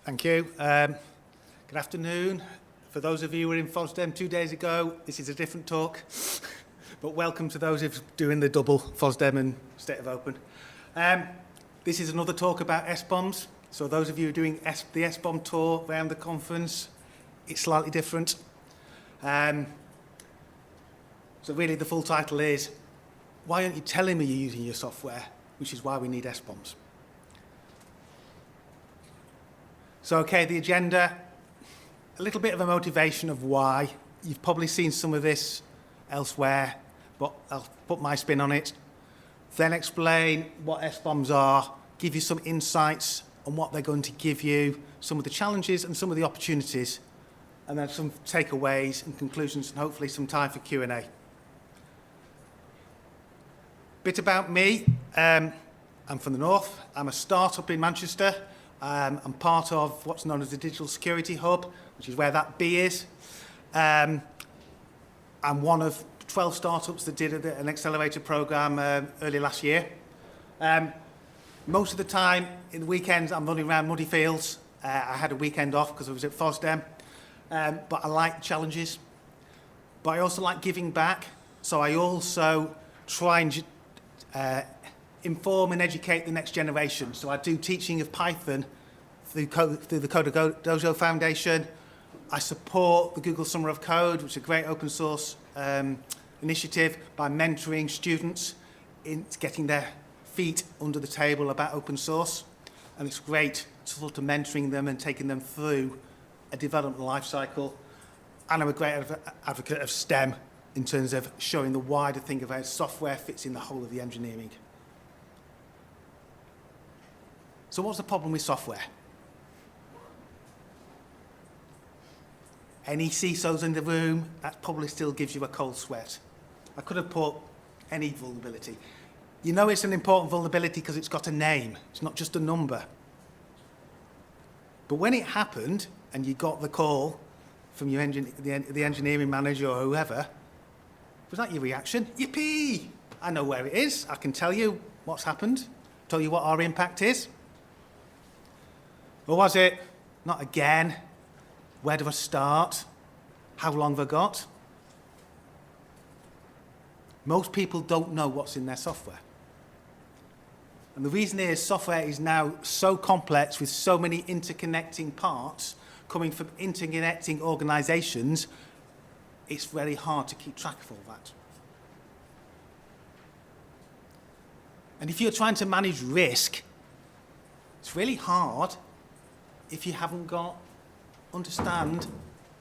Thank you. Good afternoon. For those of you who were in FOSDEM 2 days ago, this is a different talk, but welcome to those who are doing the double FOSDEM and State of Open. This is another talk about SBOMs. So those of you who are doing the SBOM tour around the conference, it's slightly different. So really the full title is, why aren't you telling me you're using your software? Which is why we need SBOMs. So, okay, the agenda, a little bit of a motivation of why. You've probably seen some of this elsewhere, but I'll put my spin on it. Then explain what SBOMs are, give you some insights on what they're going to give you, some of the challenges and some of the opportunities, and then some takeaways and conclusions, and hopefully some time for Q&A. Bit about me. I'm from the north. I'm a startup in Manchester. I'm part of what's known as the Digital Security Hub, which is where that B is. I'm one of 12 startups that did an accelerator program early last year. Most of the time, in the weekends, I'm running around muddy fields. I had a weekend off because I was at FOSDEM. But I like challenges. But I also like giving back. So I also try and inform and educate the next generation. So I do teaching of Python through the Dojo Foundation. I support the Google Summer of Code, which is a great open source initiative, by mentoring students in getting their feet under the table about open source. And it's great sort of mentoring them and taking them through a development life cycle. And I'm a great advocate of STEM in terms of showing the wider thing of how software fits in the whole of the engineering. So what's the problem with software? Any CISOs in the room, that probably still gives you a cold sweat. I could have put any vulnerability. You know it's an important vulnerability because it's got a name. It's not just a number. But when it happened and you got the call from your the engineering manager or whoever, was that your reaction? Yippee! I know where it is. I can tell you what's happened, tell you what our impact is. Or was it, not again, where do I start? How long have I got? Most people don't know what's in their software. And the reason is software is now so complex with so many interconnecting parts coming from interconnecting organizations, it's very hard to keep track of all that. And if you're trying to manage risk, it's really hard if you haven't understand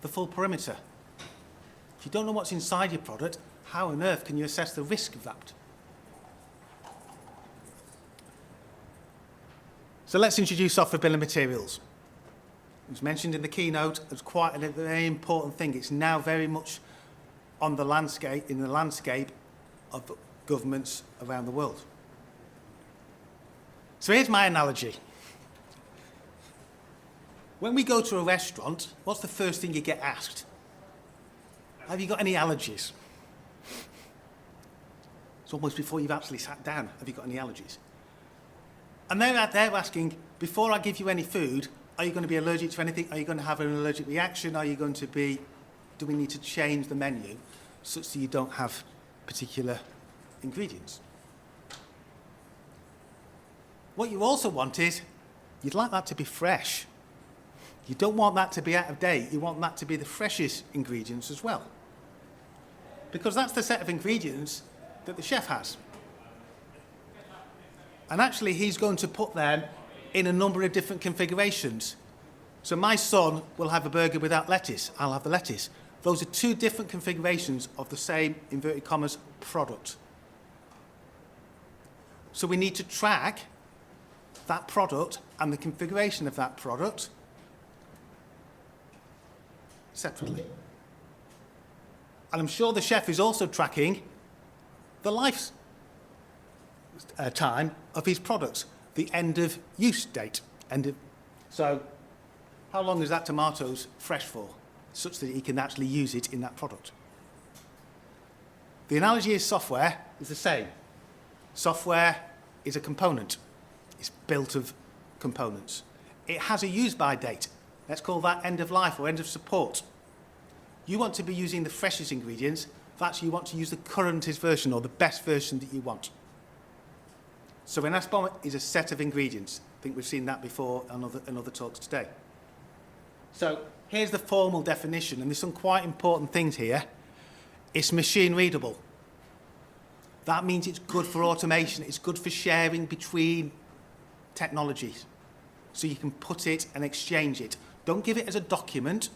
the full perimeter. If you don't know what's inside your product, how on earth can you assess the risk of that? So let's introduce software bill of materials. It was mentioned in the keynote as quite a very important thing. It's now very much on the landscape, in the landscape of governments around the world. So here's my analogy. When we go to a restaurant, what's the first thing you get asked? Have you got any allergies? It's almost before you've actually sat down. Have you got any allergies? And they're asking, before I give you any food, are you going to be allergic to anything? Are you going to have an allergic reaction? Are you going to be, do we need to change the menu such that you don't have particular ingredients? What you also want is, you'd like that to be fresh. You don't want that to be out of date. You want that to be the freshest ingredients as well. Because that's the set of ingredients that the chef has. And actually, he's going to put them in a number of different configurations. So my son will have a burger without lettuce. I'll have the lettuce. Those are two different configurations of the same, inverted commas, product. So we need to track that product and the configuration of that product separately. And I'm sure the chef is also tracking the life time of his products, the end of use date. So how long is that tomatoes fresh for, such that he can actually use it in that product? The analogy is software is the same. Software is a component. It's built of components. it has a use-by date. Let's call that end of life or end of support. You want to be using the freshest ingredients. That's you want to use the currentest version or the best version that you want. So an SBOM is a set of ingredients. I think we've seen that before in other talks today. So here's the formal definition, and there's some quite important things here. It's machine readable. That means it's good for automation. It's good for sharing between technologies. So you can put it and exchange it. Don't give it as a document.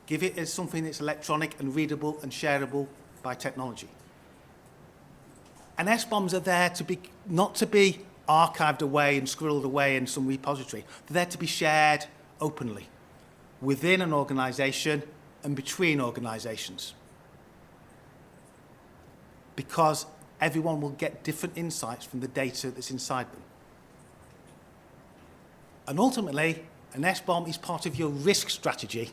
Give it as something that's electronic and readable and shareable by technology. And SBOMs are there to be, not to be archived away and squirreled away in some repository. They're there to be shared openly within an organisation and between organisations. Because everyone will get different insights from the data that's inside them. And ultimately, an SBOM is part of your risk strategy.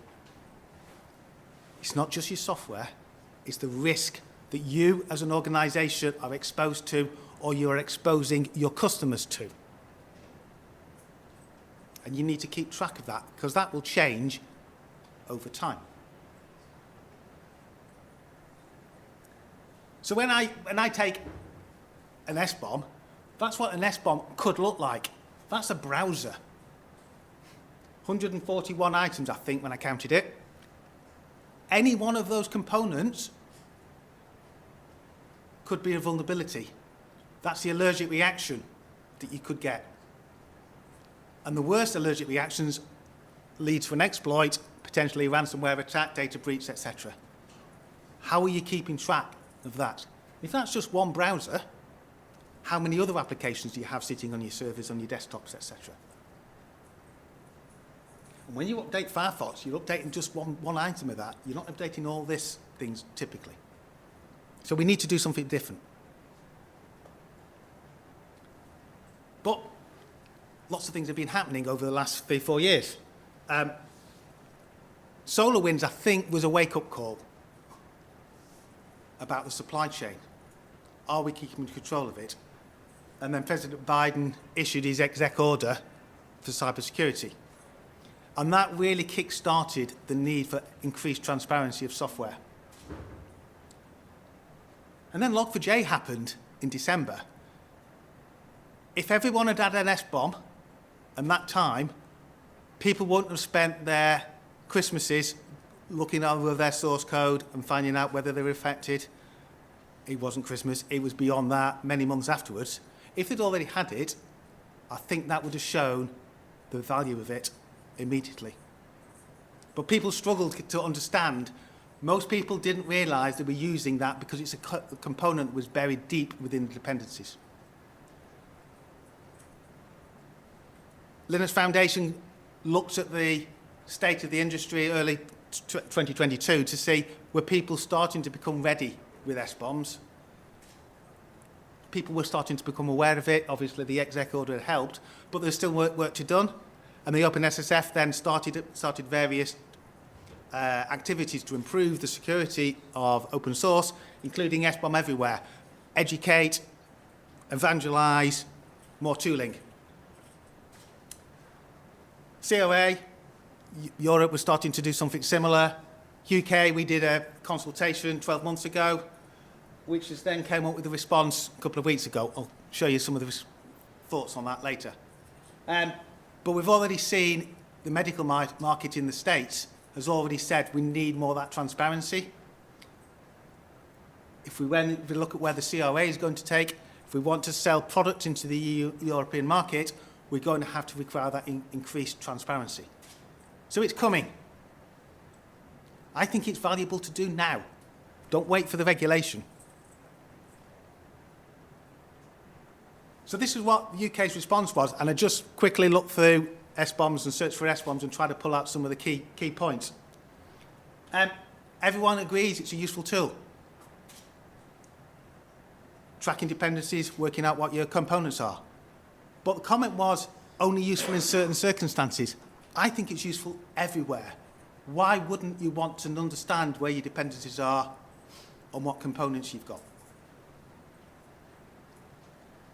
It's not just your software, it's the risk that you as an organisation are exposed to or you're exposing your customers to. And you need to keep track of that because that will change over time. So when I take an SBOM, that's what an SBOM could look like. That's a browser. 141 items, I think, when I counted it. Any one of those components could be a vulnerability. That's the allergic reaction that you could get. And the worst allergic reactions lead to an exploit, potentially a ransomware attack, data breach, etc. How are you keeping track of that? If that's just one browser, how many other applications do you have sitting on your servers, on your desktops, etc.? And when you update Firefox, you're updating just one item of that. You're not updating all these things typically. So we need to do something different. But lots of things have been happening over the last 3-4 years. SolarWinds, I think, was a wake-up call about the supply chain. Are we keeping control of it? And then President Biden issued his exec order for cybersecurity. And that really kick-started the need for increased transparency of software. And then Log4j happened in December. If everyone had had an SBOM at that time, people wouldn't have spent their Christmases looking over their source code and finding out whether they were affected. It wasn't Christmas, it was beyond that, many months afterwards. If they'd already had it, I think that would have shown the value of it immediately. But people struggled to understand. Most people didn't realise they were using that because it's a component that was buried deep within the dependencies. Linux Foundation looked at the state of the industry early 2022 to see were people starting to become ready with SBOMs. People were starting to become aware of it. Obviously, the exec order had helped, but there's still work to be done. And the OpenSSF then started various activities to improve the security of open source, including SBOM everywhere. Educate, evangelise, more tooling. COA, Europe was starting to do something similar. UK, we did a consultation 12 months ago, which has then came up with a response a couple of weeks ago. I'll show you some of the thoughts on that later. But we've already seen the medical market in the States has already said we need more of that transparency. If we look at where the COA is going to take, if we want to sell products into the European market, we're going to have to require that increased transparency. So it's coming. I think it's valuable to do now. Don't wait for the regulation. So this is what the UK's response was, and I just quickly looked through SBOMs and searched for SBOMs and tried to pull out some of the key points. Everyone agrees it's a useful tool. Tracking dependencies, working out what your components are. But the comment was only useful in certain circumstances. I think it's useful everywhere. Why wouldn't you want to understand where your dependencies are and what components you've got?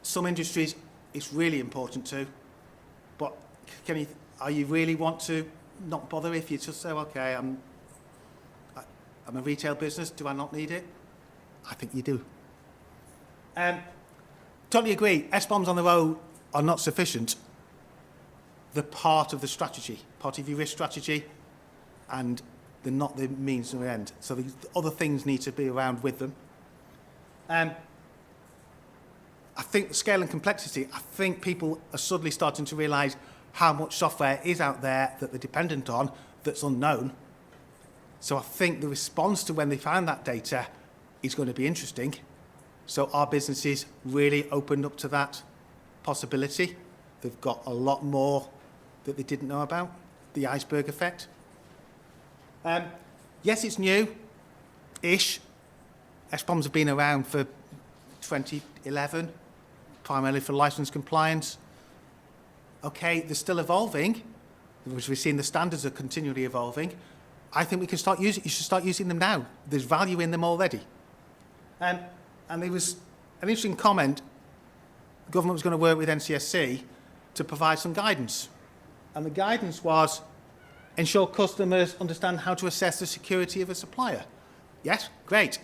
Some industries it's really important to, but are you really want to not bother if you just say, okay, I'm a retail business, do I not need it? I think you do. Totally agree, SBOMs on their own are not sufficient. They're part of the strategy, part of your risk strategy, and they're not the means to the end. So the other things need to be around with them. I think scale and complexity, I think people are suddenly starting to realise how much software is out there that they're dependent on that's unknown. So I think the response to when they find that data is going to be interesting. So our businesses really opened up to that possibility. They've got a lot more that they didn't know about, the iceberg effect. Yes, it's new-ish. SBOMs have been around for 2011, primarily for license compliance. Okay, they're still evolving, because we've seen the standards are continually evolving. I think we can start using. You should start using them now. There's value in them already. And there was an interesting comment. The government was going to work with NCSC to provide some guidance, and the guidance was ensure customers understand how to assess the security of a supplier. Yes, great.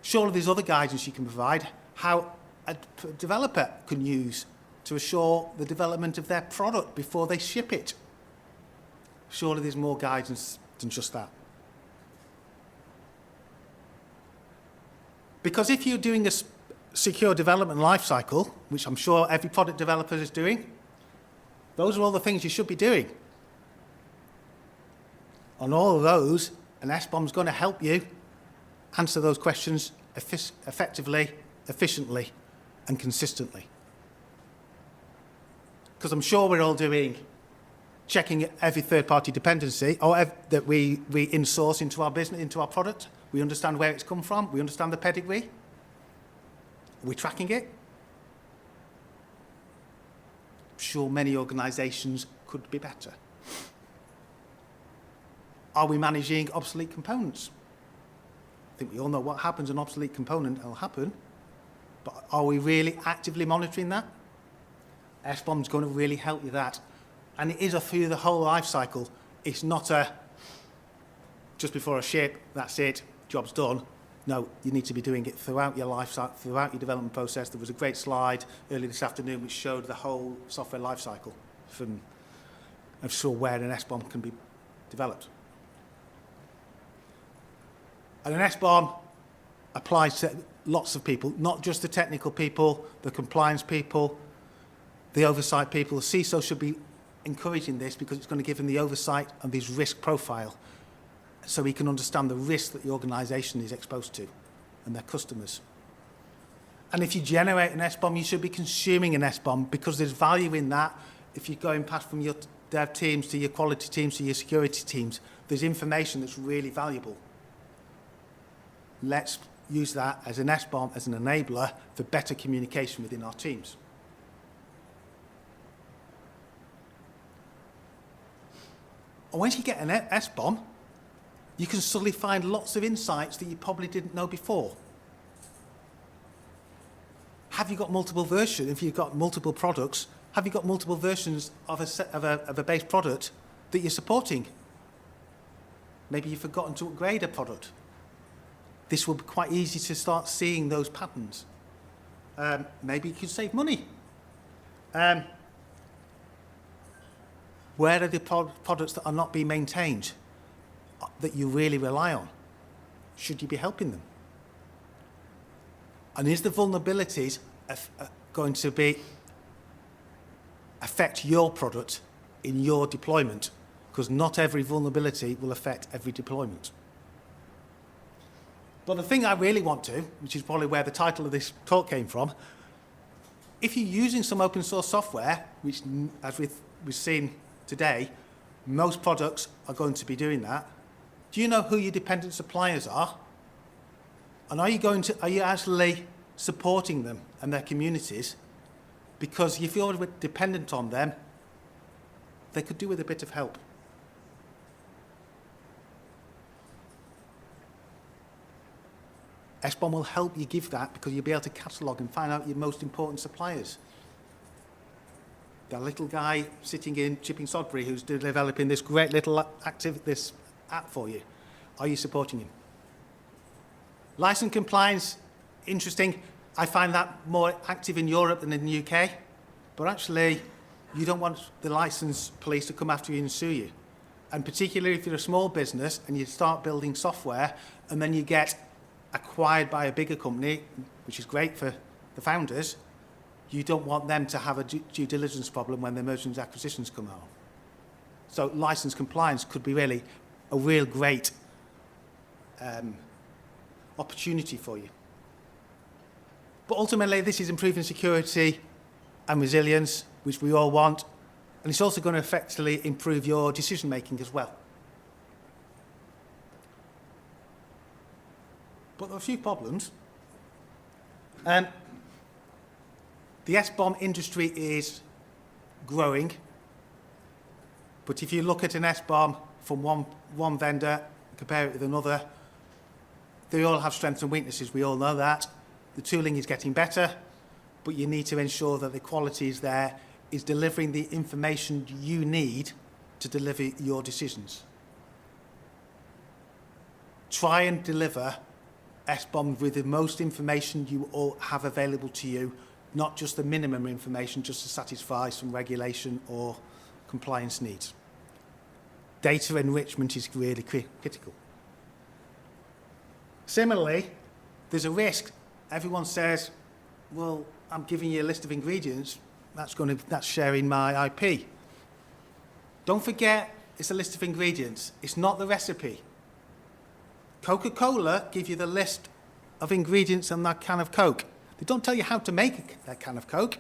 Surely there's other guidance you can provide, how a developer can use to assure the development of their product before they ship it. Surely there's more guidance than just that. Because if you're doing a secure development lifecycle, which I'm sure every product developer is doing, those are all the things you should be doing. On all of those, an SBOM is going to help you answer those questions effectively, efficiently, and consistently. Because I'm sure we're all doing checking every third-party dependency or that we in-source into our business, into our product. We understand where it's come from. We understand the pedigree. Are we tracking it? I'm sure many organisations could be better. Are we managing obsolete components? I think we all know what happens, an obsolete component will happen, but are we really actively monitoring that? SBOM is going to really help you with that. And it is through the whole life cycle. It's not a just before a ship, that's it, job's done. No, you need to be doing it throughout your life cycle, throughout your development process. There was a great slide earlier this afternoon which showed the whole software life cycle from where an SBOM can be developed. And an SBOM applies to lots of people, not just the technical people, the compliance people, the oversight people. The CISO should be encouraging this because it's going to give him the oversight and his risk profile so he can understand the risk that the organisation is exposed to and their customers. And if you generate an SBOM, you should be consuming an SBOM because there's value in that. If you're going past from your dev teams to your quality teams to your security teams, there's information that's really valuable. Let's use that as an SBOM, as an enabler for better communication within our teams. And once you get an SBOM, you can suddenly find lots of insights that you probably didn't know before. Have you got multiple versions? If you've got multiple products, have you got multiple versions of a base product that you're supporting? Maybe you've forgotten to upgrade a product. This will be quite easy to start seeing those patterns. Maybe you could save money. Where are the products that are not being maintained that you really rely on? Should you be helping them? And is the vulnerabilities going to affect your product in your deployment? Because not every vulnerability will affect every deployment. But the thing I really want to, which is probably where the title of this talk came from, if you're using some open source software, which as we've seen today, most products are going to be doing that, do you know who your dependent suppliers are? And are you actually supporting them and their communities? Because if you're dependent on them, they could do with a bit of help. SBOM will help you give that because you'll be able to catalogue and find out your most important suppliers. The little guy sitting in Chipping Sodbury who's developing this great little this app for you. Are you supporting him? License compliance, interesting. I find that more active in Europe than in the UK. But actually, you don't want the license police to come after you and sue you. And particularly if you're a small business and you start building software and then you get acquired by a bigger company, which is great for the founders, you don't want them to have a due diligence problem when the mergers and acquisitions come out. So license compliance could be really a real great opportunity for you. But ultimately, this is improving security and resilience, which we all want, and it's also going to effectively improve your decision making as well. But there are a few problems. The SBOM industry is growing, but if you look at an SBOM from one vendor, compare it with another, they all have strengths and weaknesses. We all know that. The tooling is getting better, but you need to ensure that the quality is there, is delivering the information you need to deliver your decisions. Try and deliver SBOM with the most information you all have available to you, not just the minimum information just to satisfy some regulation or compliance needs. Data enrichment is really critical. Similarly, there's a risk. Everyone says, well, I'm giving you a list of ingredients, that's sharing my IP. Don't forget, it's a list of ingredients. It's not the recipe. Coca-Cola give you the list of ingredients on that can of Coke. They don't tell you how to make that can of Coke.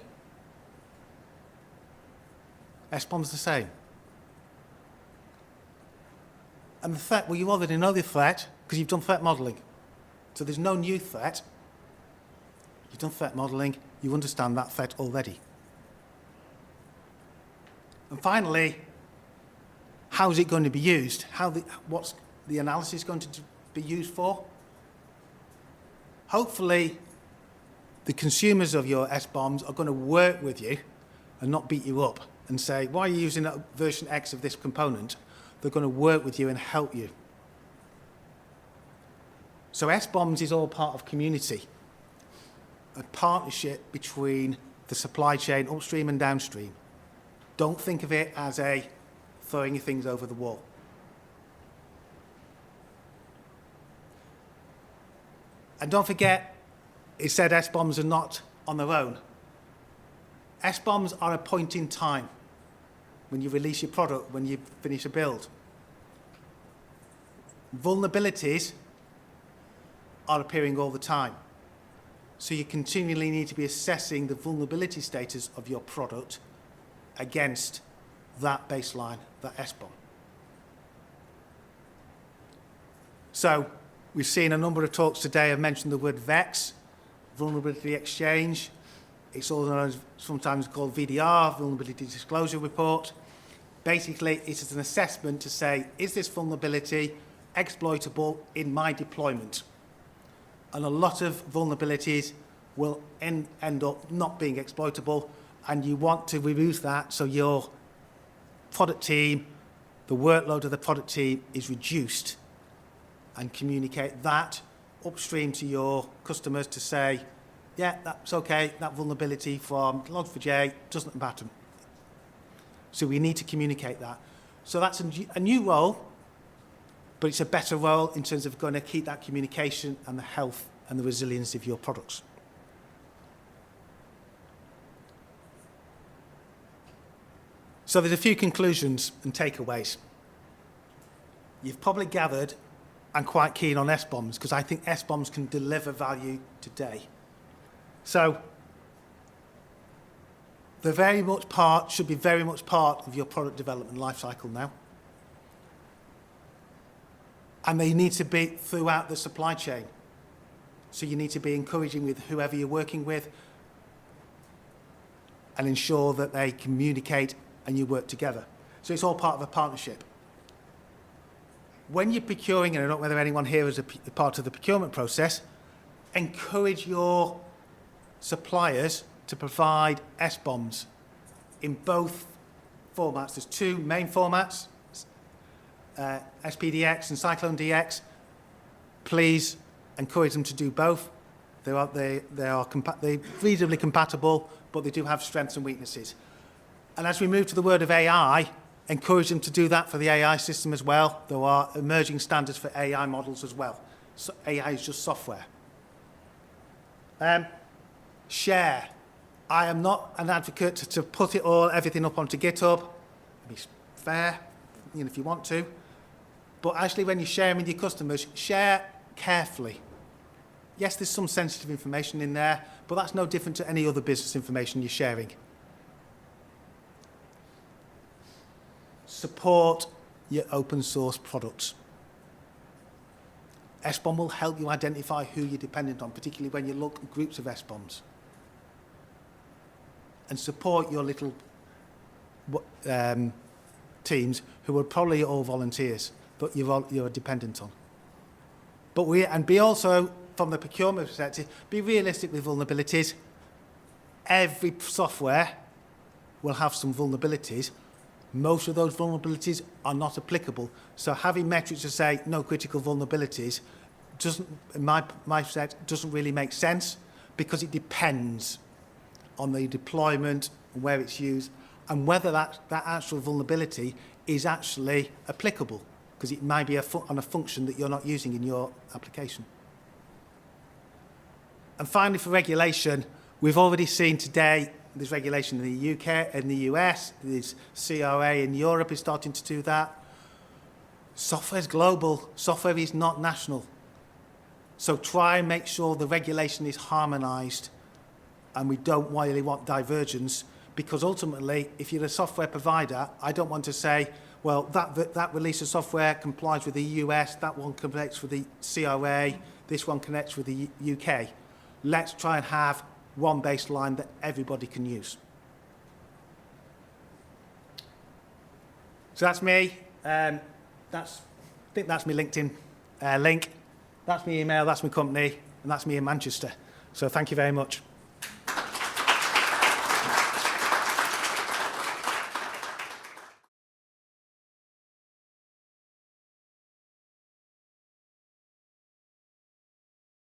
SBOM's the same. And the threat, well, you already know the threat because you've done threat modeling. So there's no new threat. You've done threat modeling. You understand that threat already. And finally, how is it going to be used? What's the analysis going to be used for? Hopefully, the consumers of your SBOMs are going to work with you and not beat you up and say, why are you using version X of this component? They're going to work with you and help you. So SBOMs is all part of community, a partnership between the supply chain upstream and downstream. Don't think of it as throwing your things over the wall. And don't forget, it said SBOMs are not on their own. SBOMs are a point in time when you release your product, when you finish a build. Vulnerabilities are appearing all the time. So you continually need to be assessing the vulnerability status of your product against that baseline, that SBOM. So we've seen a number of talks today have mentioned the word VEX, Vulnerability Exchange. It's also sometimes called VDR, Vulnerability Disclosure Report. Basically, it is an assessment to say, is this vulnerability exploitable in my deployment? And a lot of vulnerabilities will end up not being exploitable, and you want to remove that so your product team, the workload of the product team is reduced, and communicate that upstream to your customers to say, yeah, that's okay, that vulnerability from Log4j doesn't matter. So we need to communicate that. So that's a new role, but it's a better role in terms of going to keep that communication and the health and the resilience of your products. So there's a few conclusions and takeaways. You've probably gathered I'm quite keen on SBOMs because I think SBOMs can deliver value today. So they're should be very much part of your product development lifecycle now. And they need to be throughout the supply chain. So you need to be encouraging with whoever you're working with and ensure that they communicate and you work together. So it's all part of a partnership. When you're procuring, and I don't know whether anyone here is a part of the procurement process, encourage your suppliers to provide SBOMs in both formats. There's two main formats, SPDX and Cyclone DX. Please encourage them to do both. They're reasonably compatible, but they do have strengths and weaknesses. And as we move to the world of AI, encourage them to do that for the AI system as well. There are emerging standards for AI models as well. So AI is just software. Share. I am not an advocate to put everything up onto GitHub. Be fair, if you want to. But actually, when you're sharing with your customers, share carefully. Yes, there's some sensitive information in there, but that's no different to any other business information you're sharing. Support your open source products. SBOM will help you identify who you're dependent on, particularly when you look at groups of SBOMs. And support your little teams who are probably all volunteers, but you're dependent on. And be also, from the procurement perspective, be realistic with vulnerabilities. Every software will have some vulnerabilities. Most of those vulnerabilities are not applicable. So having metrics to say no critical vulnerabilities doesn't, in my set, doesn't really make sense, because it depends on the deployment and where it's used and whether that actual vulnerability is actually applicable, because it might be on a function that you're not using in your application. And finally, for regulation, we've already seen today there's regulation in the UK, in the US, there's CRA in Europe is starting to do that. Software is global, software is not national. So try and make sure the regulation is harmonized, and we don't really want divergence, because ultimately, if you're a software provider, I don't want to say, well, that release of software complies with the US, that one connects with the CRA, this one connects with the UK. Let's try and have one baseline that everybody can use. So that's me. I think that's my LinkedIn link. That's my email, that's my company, and that's me in Manchester. So thank you very much.